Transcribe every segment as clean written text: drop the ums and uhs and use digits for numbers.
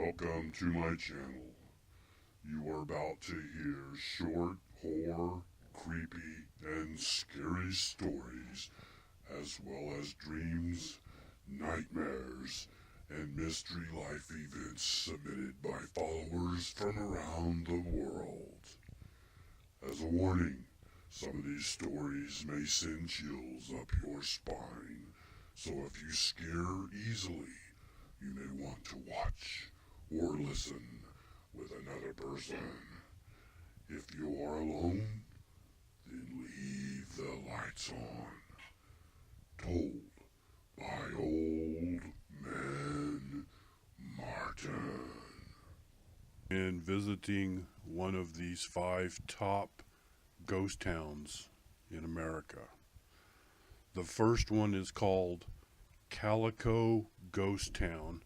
Welcome to my channel. You are about to hear short, horror, creepy, and scary stories, as well as dreams, nightmares, and mystery life events submitted by followers from around the world. As a warning, some of these stories may send chills up your spine, so if you scare easily, you may want to watch or listen with another person. If you are alone, then leave the lights on. Told by Old Man Martin. And visiting one of these 5 top ghost towns in America. The first one is called Calico Ghost Town.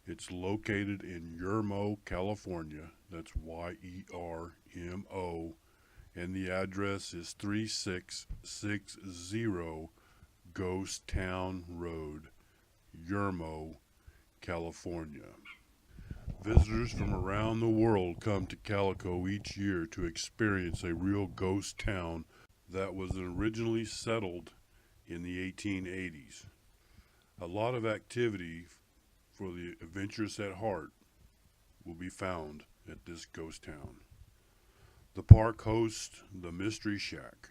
It's located in Yermo, California. That's Yermo. And the address is 3660 Ghost Town Road, Yermo, California. Visitors from around the world come to Calico each year to experience a real ghost town that was originally settled in the 1880s. A lot of activity for the adventurous at heart will be found at this ghost town. The park hosts the Mystery Shack,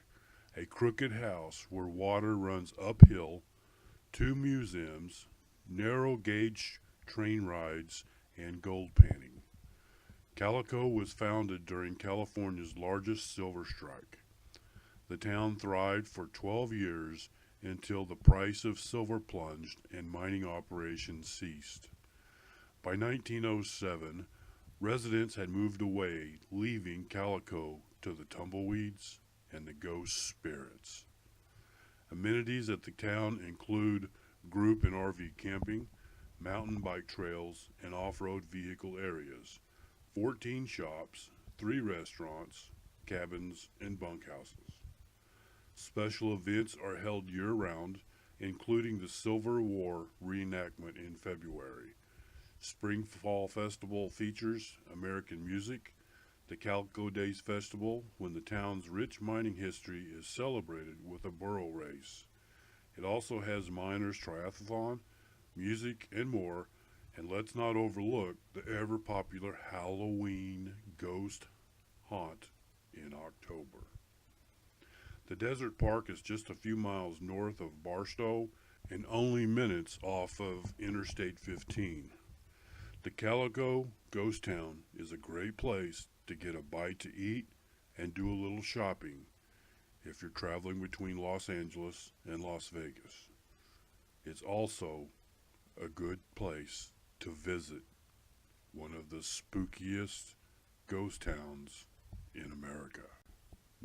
a crooked house where water runs uphill, 2 museums, narrow gauge train rides, and gold panning. Calico was founded during California's largest silver strike. The town thrived for 12 years until the price of silver plunged and mining operations ceased. By 1907, residents had moved away, leaving Calico to the tumbleweeds and the ghost spirits. Amenities at the town include group and RV camping, mountain bike trails, and off-road vehicle areas, 14 shops, 3 restaurants, cabins, and bunkhouses. Special events are held year-round, including the Silver War reenactment in February. Spring Fall Festival features American music, the Calico Days Festival, when the town's rich mining history is celebrated with a burro race. It also has miners' triathlon, music, and more, and let's not overlook the ever-popular Halloween ghost haunt in October. The Desert Park is just a few miles north of Barstow and only minutes off of Interstate 15. The Calico Ghost Town is a great place to get a bite to eat and do a little shopping if you're traveling between Los Angeles and Las Vegas. It's also a good place to visit one of the spookiest ghost towns in America.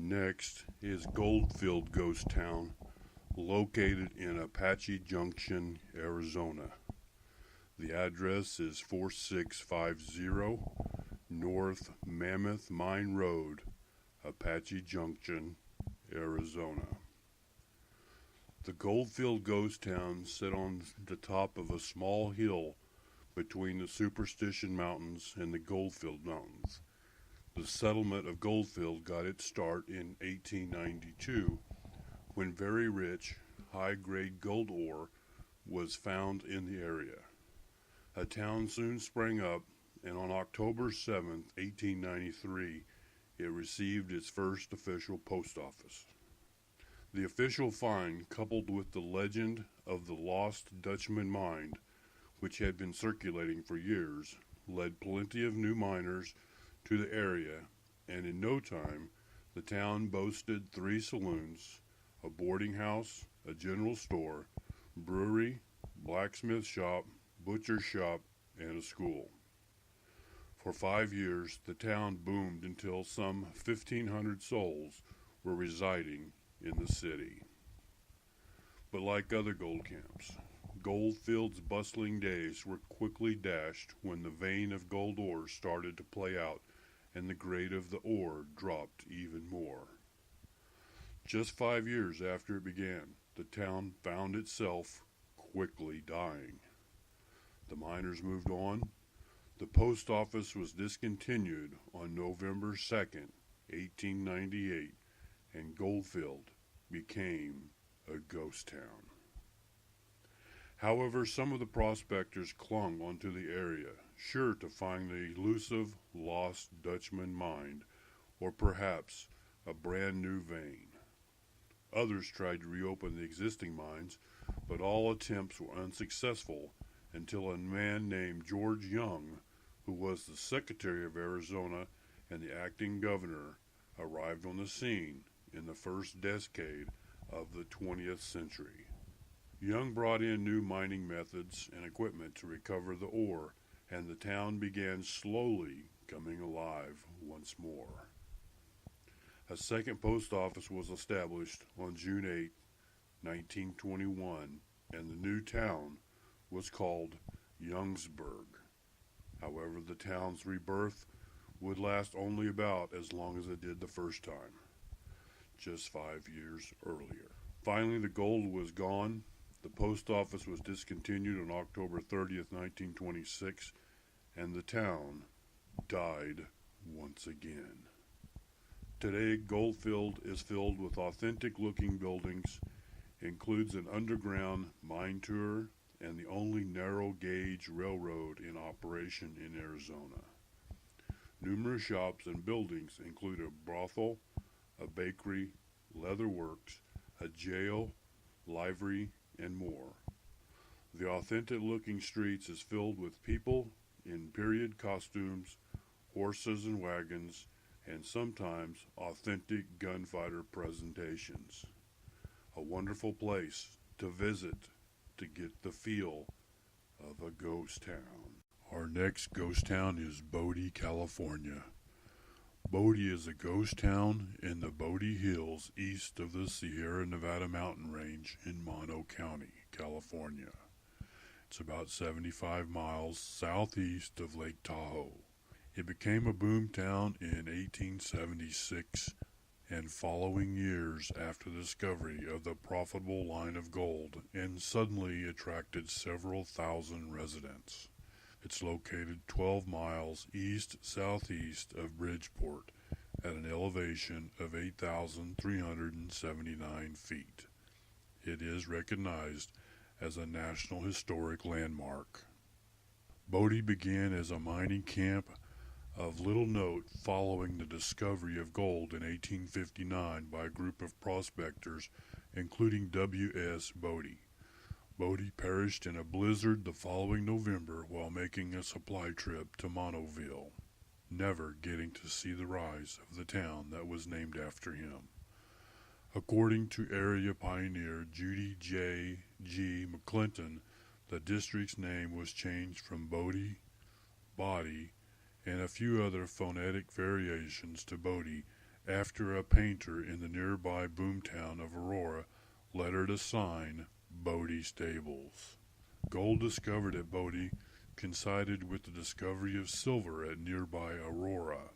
Next is Goldfield Ghost Town, located in Apache Junction, Arizona. The address is 4650 North Mammoth Mine Road, Apache Junction, Arizona. The Goldfield Ghost Town sit on the top of a small hill between the Superstition Mountains and the Goldfield Mountains. The settlement of Goldfield got its start in 1892 when very rich, high-grade gold ore was found in the area. A town soon sprang up, and on October 7, 1893, it received its first official post office. The official find, coupled with the legend of the lost Dutchman mine, which had been circulating for years, led plenty of new miners to the area, and in no time, the town boasted 3 saloons, a boarding house, a general store, brewery, blacksmith shop, butcher shop, and a school. For 5 years, the town boomed until some 1,500 souls were residing in the city. But like other gold camps, Goldfield's bustling days were quickly dashed when the vein of gold ore started to play out and the grade of the ore dropped even more. Just 5 years after it began, the town found itself quickly dying. The miners moved on, The post office was discontinued on November 2nd, 1898, and Goldfield became a ghost town. However, some of the prospectors clung onto the area, sure to find the elusive lost Dutchman mine, or perhaps a brand new vein. Others tried to reopen the existing mines, but all attempts were unsuccessful until a man named George Young, who was the Secretary of Arizona and the acting governor, arrived on the scene in the first decade of the 20th century. Young brought in new mining methods and equipment to recover the ore, and the town began slowly coming alive once more. A second post office was established on June 8, 1921, and the new town was called Youngsburg. However, the town's rebirth would last only about as long as it did the first time, just 5 years earlier. Finally, the gold was gone. The post office was discontinued on October 30th, 1926, and the town died once again. Today, Goldfield is filled with authentic-looking buildings, includes an underground mine tour, and the only narrow-gauge railroad in operation in Arizona. Numerous shops and buildings include a brothel, a bakery, leather works, a jail, livery, and more. The authentic-looking streets is filled with people in period costumes, horses and wagons, and sometimes authentic gunfighter presentations. A wonderful place to visit to get the feel of a ghost town. Our next ghost town is Bodie, California. Bodie is a ghost town in the Bodie Hills east of the Sierra Nevada mountain range in Mono County, California. It's about 75 miles southeast of Lake Tahoe. It became a boom town in 1876 and following years after the discovery of the profitable line of gold, and suddenly attracted several thousand residents. It's located 12 miles east-southeast of Bridgeport at an elevation of 8,379 feet. It is recognized as a National Historic Landmark. Bodie began as a mining camp of little note following the discovery of gold in 1859 by a group of prospectors, including W.S. Bodie. Bodie perished in a blizzard the following November while making a supply trip to Monoville, never getting to see the rise of the town that was named after him. According to area pioneer Judy J. G. McClinton, the district's name was changed from Bodie, Body, and a few other phonetic variations to Bodie after a painter in the nearby boomtown of Aurora lettered a sign, Bodie Stables. Gold discovered at Bodie coincided with the discovery of silver at nearby Aurora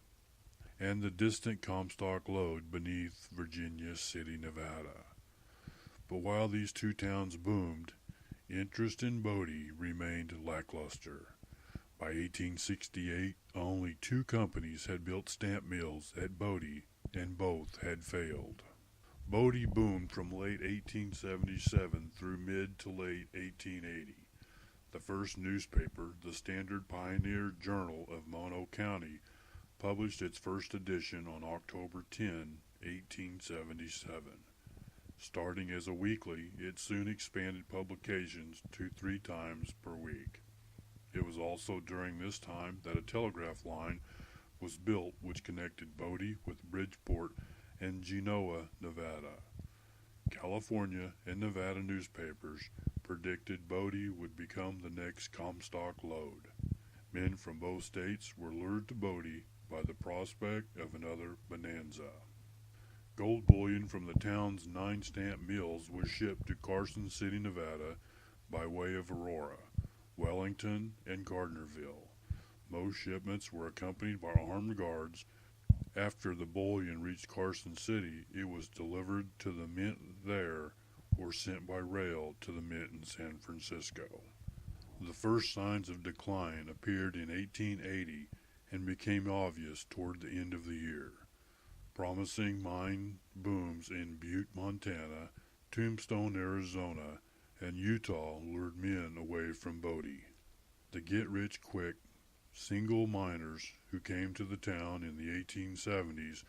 and the distant Comstock Lode beneath Virginia City, Nevada. But while these two towns boomed, interest in Bodie remained lackluster. By 1868, only 2 companies had built stamp mills at Bodie, and both had failed. Bodie boomed from late 1877 through mid to late 1880. The first newspaper, the Standard Pioneer Journal of Mono County, published its first edition on October 10, 1877. Starting as a weekly, it soon expanded publications to 3 times per week. It was also during this time that a telegraph line was built which connected Bodie with Bridgeport and Genoa, Nevada. California and Nevada newspapers predicted Bodie would become the next Comstock Lode. Men from both states were lured to Bodie by the prospect of another bonanza. Gold bullion from the town's 9 stamp mills was shipped to Carson City, Nevada by way of Aurora, Wellington, and Gardnerville. Most shipments were accompanied by armed guards. After the bullion reached Carson City, it was delivered to the mint there or sent by rail to the mint in San Francisco. The first signs of decline appeared in 1880 and became obvious toward the end of the year. Promising mine booms in Butte, Montana, Tombstone, Arizona, and Utah lured men away from Bodie. The get-rich-quick, single miners who came to the town in the 1870s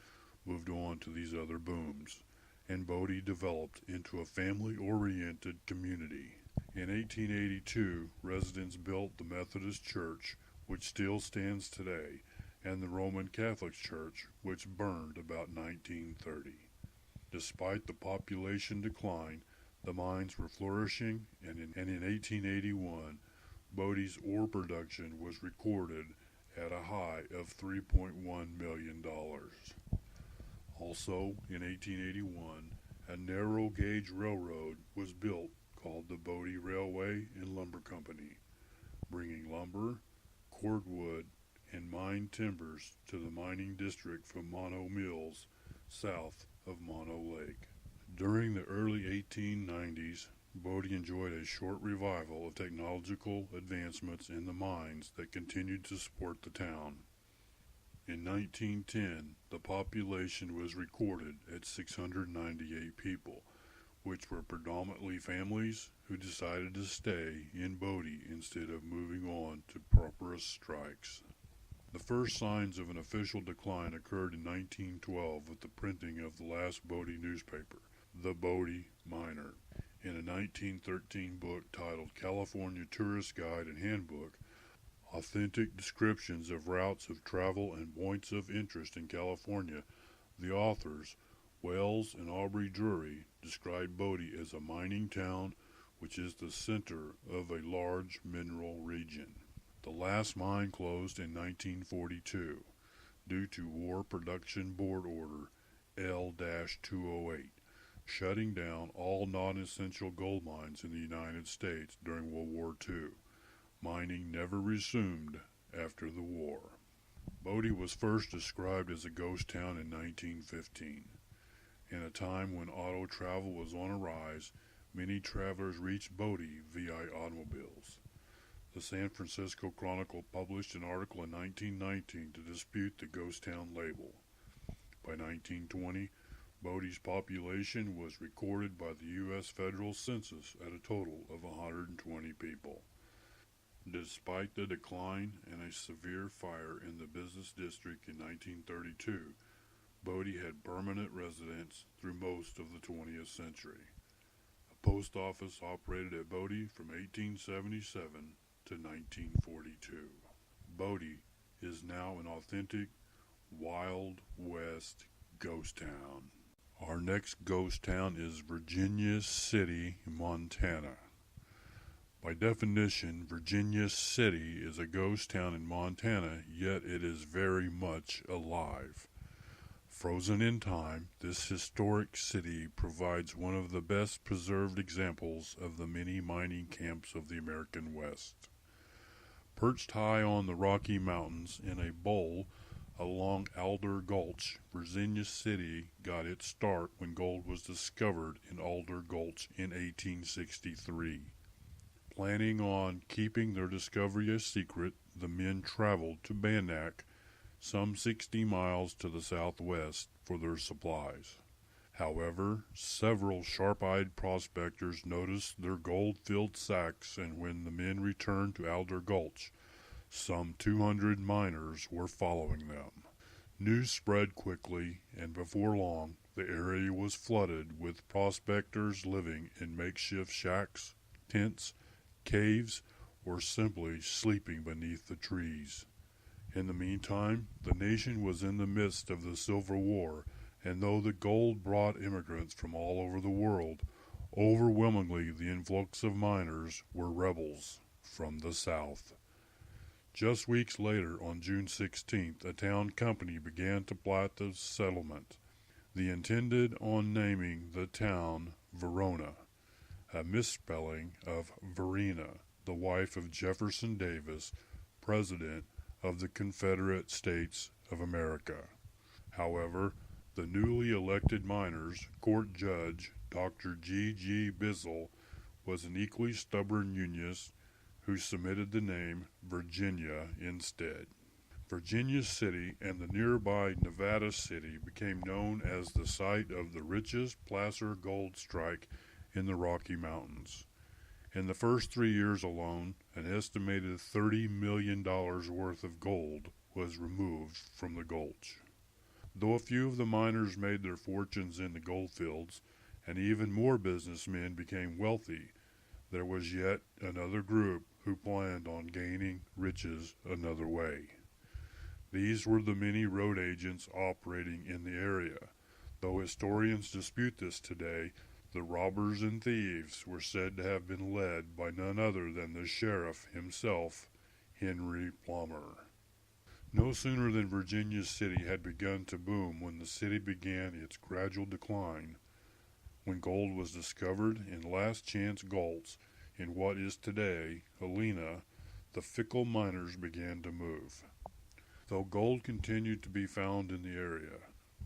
moved on to these other booms, and Bodie developed into a family-oriented community. In 1882, residents built the Methodist Church, which still stands today, and the Roman Catholic Church, which burned about 1930. Despite the population decline, the mines were flourishing, and in 1881, Bodie's ore production was recorded at a high of $3.1 million. Also, in 1881, a narrow-gauge railroad was built called the Bodie Railway and Lumber Company, bringing lumber, cordwood, and mined timbers to the mining district from Mono Mills, south of Mono Lake. During the early 1890s, Bodie enjoyed a short revival of technological advancements in the mines that continued to support the town. In 1910, the population was recorded at 698 people, which were predominantly families who decided to stay in Bodie instead of moving on to pauperous strikes. The first signs of an official decline occurred in 1912 with the printing of the last Bodie newspaper, The Bodie Miner. In a 1913 book titled California Tourist Guide and Handbook, Authentic Descriptions of Routes of Travel and Points of Interest in California, the authors, Wells and Aubrey Drury, described Bodie as a mining town which is the center of a large mineral region. The last mine closed in 1942 due to War Production Board Order L-208, shutting down all non-essential gold mines in the United States during World War II. Mining never resumed after the war. Bodie was first described as a ghost town in 1915. In a time when auto travel was on a rise, many travelers reached Bodie via automobiles. The San Francisco Chronicle published an article in 1919 to dispute the ghost town label. By 1920, Bodie's population was recorded by the U.S. Federal Census at a total of 120 people. Despite the decline and a severe fire in the business district in 1932, Bodie had permanent residents through most of the 20th century. A post office operated at Bodie from 1877 to 1942. Bodie is now an authentic Wild West ghost town. Our next ghost town is Virginia City, Montana. By definition, Virginia City is a ghost town in Montana, yet it is very much alive. Frozen in time, this historic city provides one of the best preserved examples of the many mining camps of the American West. Perched high on the Rocky Mountains in a bowl along Alder Gulch, Virginia City got its start when gold was discovered in Alder Gulch in 1863. Planning on keeping their discovery a secret, the men traveled to Bannack, some 60 miles to the southwest, for their supplies. However, several sharp-eyed prospectors noticed their gold-filled sacks, and when the men returned to Alder Gulch, some 200 miners were following them. News spread quickly, and before long, the area was flooded with prospectors living in makeshift shacks, tents, caves, or simply sleeping beneath the trees. In the meantime, the nation was in the midst of the Civil War, and though the gold brought immigrants from all over the world, overwhelmingly the influx of miners were rebels from the South. Just weeks later, on June 16th, a town company began to plat the settlement. They intended on naming the town Verona, a misspelling of Verena, the wife of Jefferson Davis, President of the Confederate States of America. However, the newly elected miners' court judge, Dr. G. G. Bizzle, was an equally stubborn unionist who submitted the name Virginia instead. Virginia City and the nearby Nevada City became known as the site of the richest placer gold strike in the Rocky Mountains. In the first 3 years alone, an estimated $30 million worth of gold was removed from the gulch. Though a few of the miners made their fortunes in the gold fields, and even more businessmen became wealthy, there was yet another group who planned on gaining riches another way. These were the many road agents operating in the area. Though historians dispute this today, the robbers and thieves were said to have been led by none other than the sheriff himself, Henry Plummer. No sooner than Virginia City had begun to boom when the city began its gradual decline. When gold was discovered in Last Chance Gulch in what is today Helena, the fickle miners began to move. Though gold continued to be found in the area,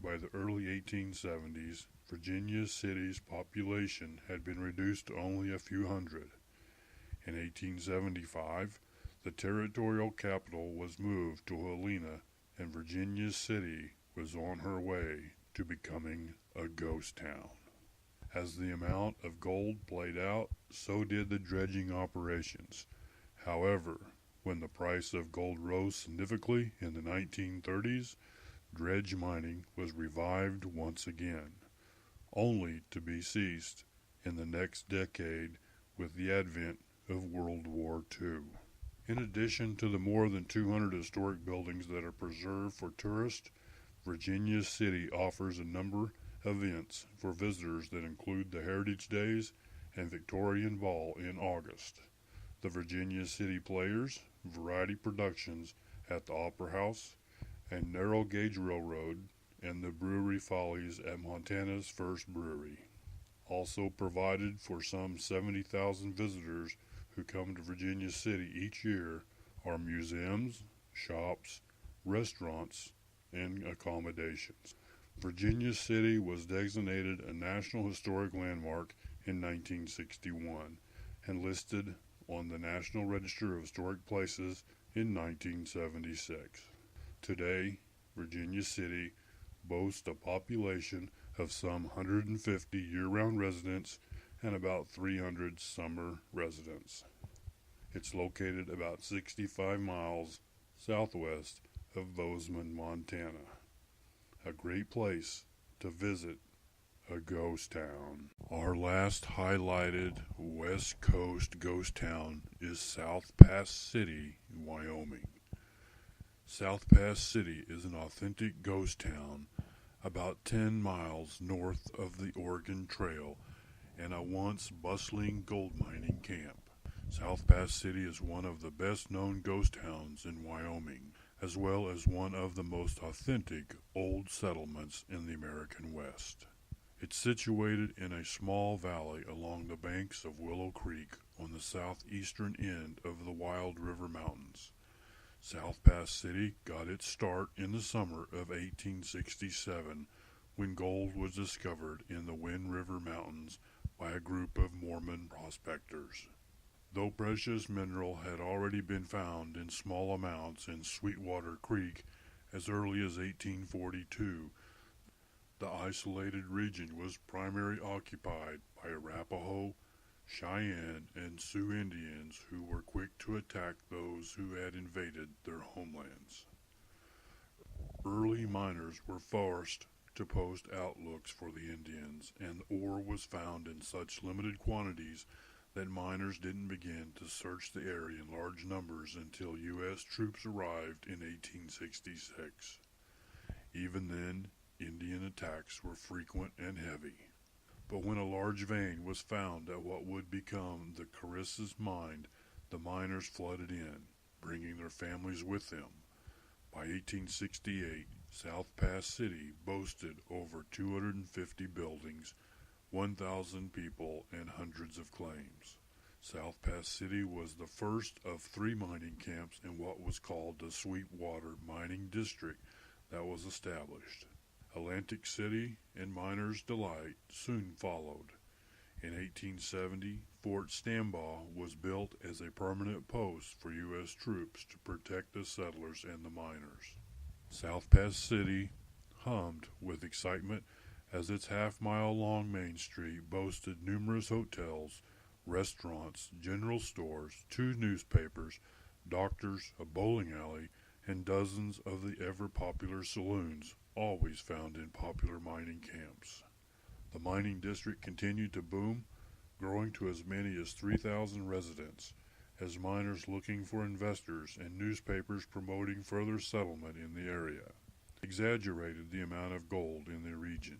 by the early 1870s, Virginia City's population had been reduced to only a few hundred. In 1875, the territorial capital was moved to Helena, and Virginia City was on her way to becoming a ghost town. As the amount of gold played out, so did the dredging operations. However, when the price of gold rose significantly in the 1930s, dredge mining was revived once again, only to be ceased in the next decade with the advent of World War II. In addition to the more than 200 historic buildings that are preserved for tourists, Virginia City offers a number of events for visitors that include the Heritage Days and Victorian Ball in August, the Virginia City Players, variety productions at the Opera House and Narrow Gauge Railroad, and the Brewery Follies at Montana's first brewery. Also provided for some 70,000 visitors who come to Virginia City each year are museums, shops, restaurants, and accommodations. Virginia City was designated a National Historic Landmark in 1961 and listed on the National Register of Historic Places in 1976. Today, Virginia City boasts a population of some 150 year-round residents and about 300 summer residents. It's located about 65 miles southwest of Bozeman, Montana. A great place to visit a ghost town. Our last highlighted West Coast ghost town is South Pass City, Wyoming. South Pass City is an authentic ghost town about 10 miles north of the Oregon Trail and a once bustling gold mining camp. South Pass City is one of the best known ghost towns in Wyoming, as well as one of the most authentic old settlements in the American West. It's situated in a small valley along the banks of Willow Creek on the southeastern end of the Wild River Mountains. South Pass City got its start in the summer of 1867 when gold was discovered in the Wind River Mountains by a group of Mormon prospectors. Though precious mineral had already been found in small amounts in Sweetwater Creek as early as 1842, the isolated region was primarily occupied by Arapaho, Cheyenne, and Sioux Indians who were quick to attack those who had invaded their homelands. Early miners were forced to post outlooks for the Indians, and ore was found in such limited quantities that miners didn't begin to search the area in large numbers until U.S. troops arrived in 1866. Even then, Indian attacks were frequent and heavy. But when a large vein was found at what would become the Carissa's mine, the miners flooded in, bringing their families with them. By 1868, South Pass City boasted over 250 buildings, 1,000 people, and hundreds of claims. South Pass City was the first of 3 mining camps in what was called the Sweetwater Mining District that was established. Atlantic City and Miners' Delight soon followed. In 1870, Fort Stambaugh was built as a permanent post for U.S. troops to protect the settlers and the miners. South Pass City hummed with excitement as its half-mile-long main street boasted numerous hotels, restaurants, general stores, 2 newspapers, doctors, a bowling alley, and dozens of the ever-popular saloons, always found in popular mining camps. The mining district continued to boom, growing to as many as 3,000 residents, as miners looking for investors and newspapers promoting further settlement in the area exaggerated the amount of gold in the region.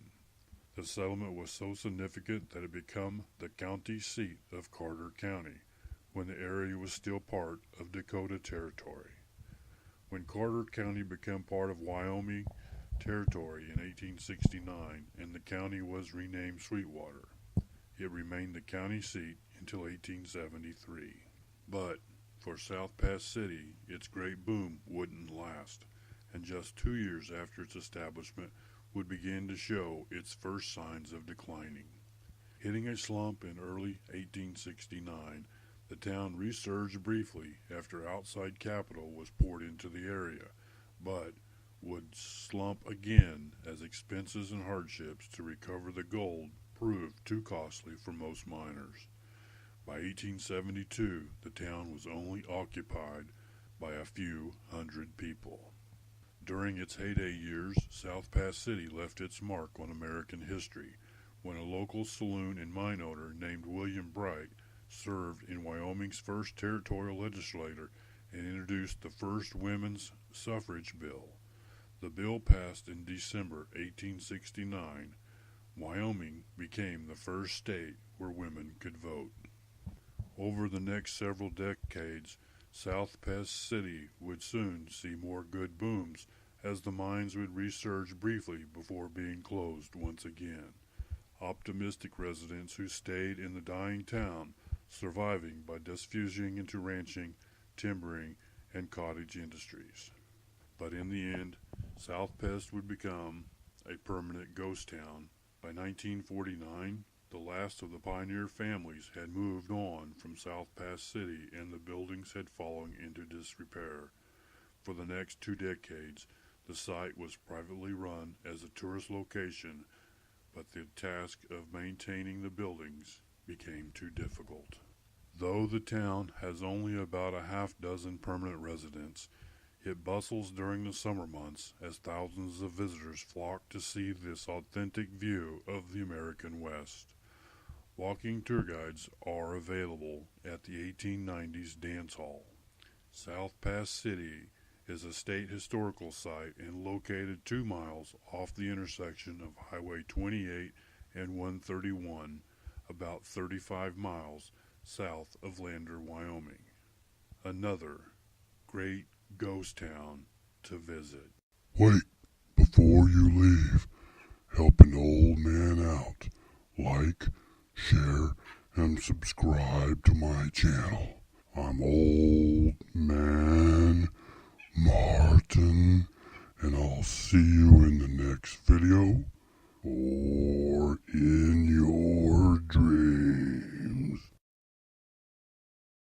The settlement was so significant that it became the county seat of Carter County, when the area was still part of Dakota Territory. When Carter County became part of Wyoming Territory in 1869 and the county was renamed Sweetwater, it remained the county seat until 1873. But for South Pass City, its great boom wouldn't last, and just 2 years after its establishment would begin to show its first signs of declining. Hitting a slump in early 1869, the town resurged briefly after outside capital was poured into the area, but would slump again as expenses and hardships to recover the gold proved too costly for most miners. By 1872, the town was only occupied by a few hundred people. During its heyday years, South Pass City left its mark on American history when a local saloon and mine owner named William Bright served in Wyoming's first territorial legislature and introduced the first women's suffrage bill. The bill passed in December 1869. Wyoming became the first state where women could vote. Over the next several decades, South Pass City would soon see more good booms as the mines would resurge briefly before being closed once again. Optimistic residents who stayed in the dying town, surviving by diffusing into ranching, timbering, and cottage industries. But in the end, South Pass would become a permanent ghost town. By 1949, the last of the pioneer families had moved on from South Pass City and the buildings had fallen into disrepair. For the next 2 decades, the site was privately run as a tourist location, but the task of maintaining the buildings became too difficult. Though the town has only about a half-dozen permanent residents, it bustles during the summer months as thousands of visitors flock to see this authentic view of the American West. Walking tour guides are available at the 1890s Dance Hall. South Pass City is a state historical site and located 2 miles off the intersection of Highway 28 and 131, about 35 miles south of Lander, Wyoming. Another great ghost town to visit. Wait, before you leave, help an old man out. Like, share, and subscribe to my channel. I'm Old Man Martin, and I'll see you in the next video.